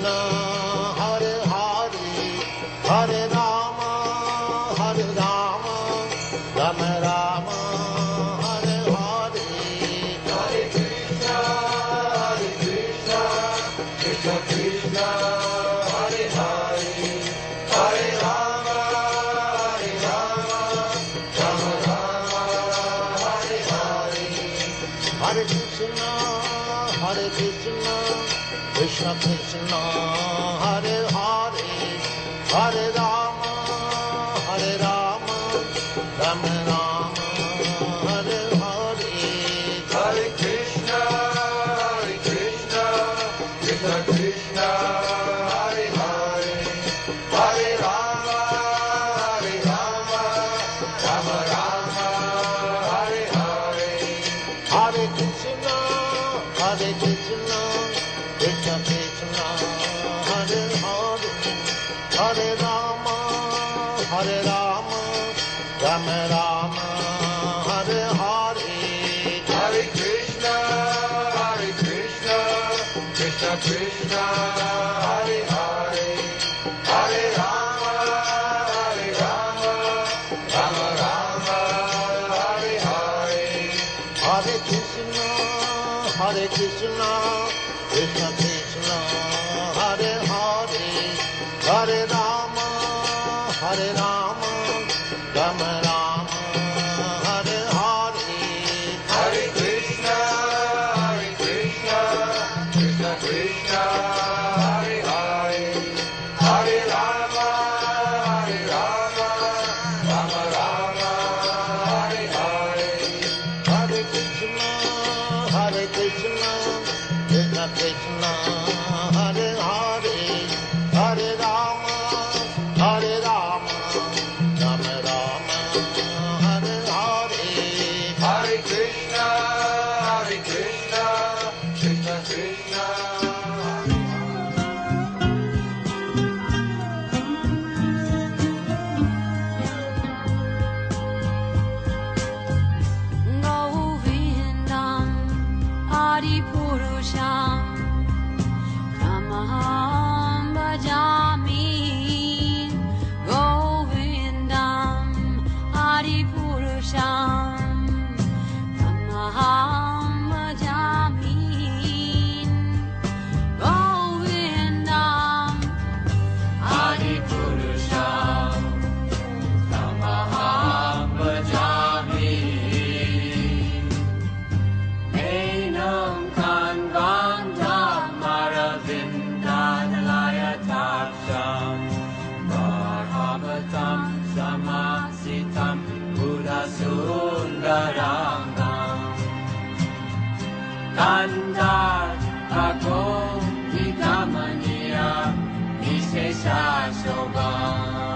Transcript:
Krishna, Hare Hare, Hare Rama, Hare Rama, Rama Rama, Hare Hare. Hare Krishna, Krishna Krishna, Hare Hare, Hare Rama, Rama Rama, Hare Hare. Hare Krishna, Krishna Krishna, Hare Hare, Hare Rama, Rama Rama, Hare Hare. Hare Krishna, Krishna Krishna, Hare Hare, Hare Rama, Rama Rama, Hare Hare. Hare Krishna, Krishna Krishna, Hare Hare, Hare Rama, Rama Rama, Hare Hare. Hare Krishna, Krishna Krishna, Hare Hare, Hare Rama, Rama Rama, Hare Hare. Hare Krishna, Krishna Krishna, Hare Hare, Hare Rama, Rama Rama, Hare Hare. Hare Krishna, Krishna Krishna, Hare Hare, Hare Rama, Rama Rama, Hare Hare. Hare Krishna, Krishna Krishna, Hare Hare, Hare Rama, Rama Rama, Hare Hare. Hare Krishna, Krishna Krishna. Govindam Adipurusham Tamaham Bhajami. Govindam Adipurusham Tamaham Bhajami. Govindam Adipurusham Tamaham Bhajami. Enam Kanvandam Maravindadalayataksham Bhagavatam Samasitam Buddhasundarangam Tandar Bhagom Vidamaniya Vishesha Shobham.